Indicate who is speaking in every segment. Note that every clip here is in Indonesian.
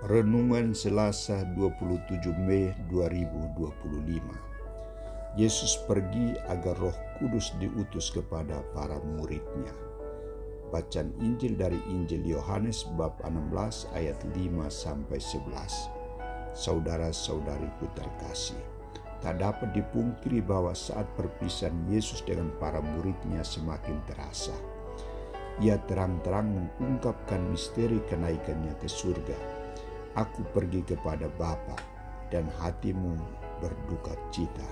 Speaker 1: Renungan Selasa 27 Mei 2025. Yesus pergi agar Roh Kudus diutus kepada para murid-Nya. Bacaan Injil dari Injil Yohanes bab 16 ayat 5-11. Saudara-saudariku terkasih, tak dapat dipungkiri bahwa saat perpisahan Yesus dengan para murid-Nya semakin terasa. Ia terang-terang mengungkapkan misteri kenaikannya ke surga. Aku pergi kepada Bapa dan hatimu berduka cita.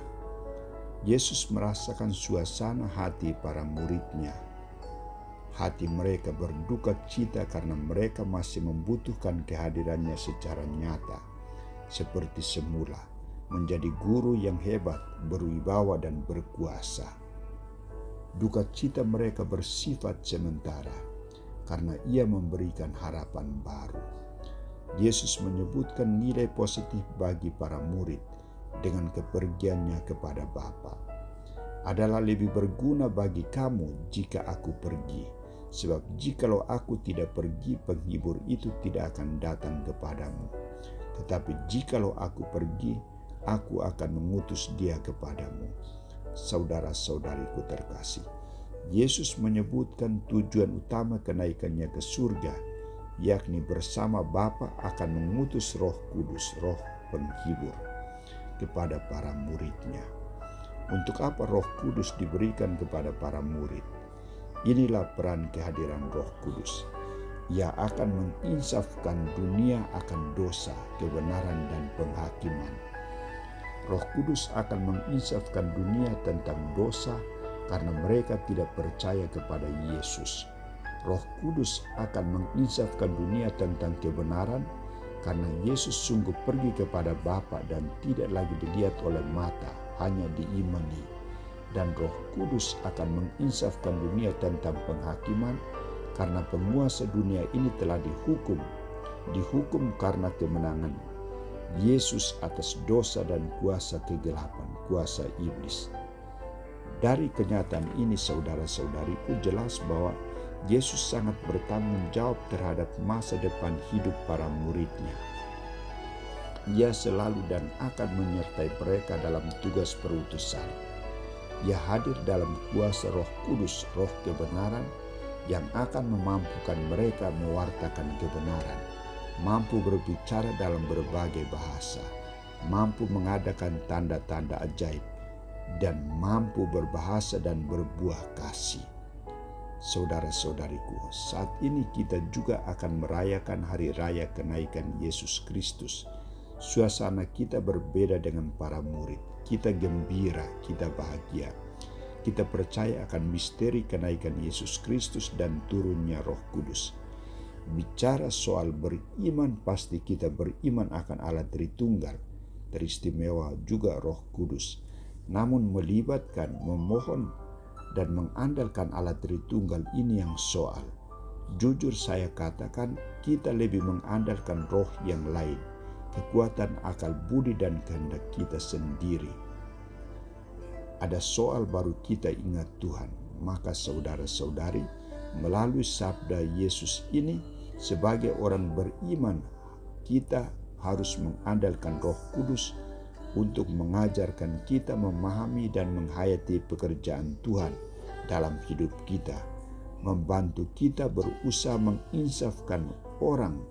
Speaker 1: Yesus merasakan suasana hati para murid-Nya. Hati mereka berduka cita karena mereka masih membutuhkan kehadirannya secara nyata, seperti semula, menjadi guru yang hebat, berwibawa dan berkuasa. Duka cita mereka bersifat sementara karena ia memberikan harapan baru. Yesus menyebutkan nilai positif bagi para murid dengan kepergiannya kepada Bapa. Adalah lebih berguna bagi kamu jika aku pergi, sebab jikalau aku tidak pergi, penghibur itu tidak akan datang kepadamu. Tetapi jikalau aku pergi, aku akan mengutus dia kepadamu. Saudara-saudariku terkasih, Yesus menyebutkan tujuan utama kenaikannya ke surga, yakni bersama Bapa akan mengutus Roh Kudus, Roh Penghibur, kepada para murid-Nya. Untuk apa Roh Kudus diberikan kepada para murid? Inilah peran kehadiran Roh Kudus. Ia akan menginsafkan dunia akan dosa, kebenaran, dan penghakiman. Roh Kudus akan menginsafkan dunia tentang dosa karena mereka tidak percaya kepada Yesus. Roh Kudus akan menginsafkan dunia tentang kebenaran karena Yesus sungguh pergi kepada Bapa dan tidak lagi dilihat oleh mata, hanya diimani. Dan Roh Kudus akan menginsafkan dunia tentang penghakiman karena penguasa dunia ini telah dihukum karena kemenangan Yesus atas dosa dan kuasa kegelapan, kuasa iblis. Dari kenyataan ini, saudara-saudariku, jelas bahwa Yesus sangat bertanggung jawab terhadap masa depan hidup para murid-Nya. Ia selalu dan akan menyertai mereka dalam tugas perutusan. Ia hadir dalam kuasa Roh Kudus, Roh kebenaran, yang akan memampukan mereka mewartakan kebenaran, mampu berbicara dalam berbagai bahasa, mampu mengadakan tanda-tanda ajaib, dan mampu berbahasa dan berbuah kasih. Saudara-saudariku, saat ini kita juga akan merayakan hari raya kenaikan Yesus Kristus. Suasana kita berbeda dengan para murid. Kita gembira, kita bahagia. Kita percaya akan misteri kenaikan Yesus Kristus dan turunnya Roh Kudus. Bicara soal beriman, pasti kita beriman akan Allah Tritunggal, teristimewa juga Roh Kudus. Namun melibatkan, memohon, dan mengandalkan Allah Tritunggal ini yang soal. Jujur saya katakan, kita lebih mengandalkan roh yang lain, kekuatan akal budi dan kehendak kita sendiri. Ada soal baru kita ingat Tuhan, maka saudara-saudari, melalui sabda Yesus ini, sebagai orang beriman, kita harus mengandalkan Roh Kudus untuk mengajarkan kita memahami dan menghayati pekerjaan Tuhan dalam hidup kita, membantu kita berusaha menginsafkan orang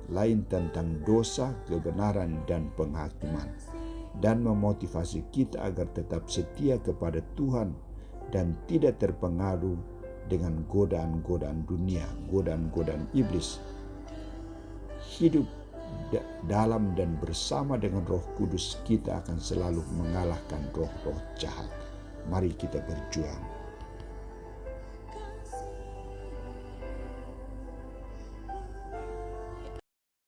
Speaker 1: lain tentang dosa, kebenaran, dan penghakiman, dan memotivasi kita agar tetap setia kepada Tuhan dan tidak terpengaruh dengan godaan-godaan dunia, godaan-godaan iblis. Hidup dalam dan bersama dengan Roh Kudus, kita akan selalu mengalahkan roh-roh jahat. Mari kita berjuang.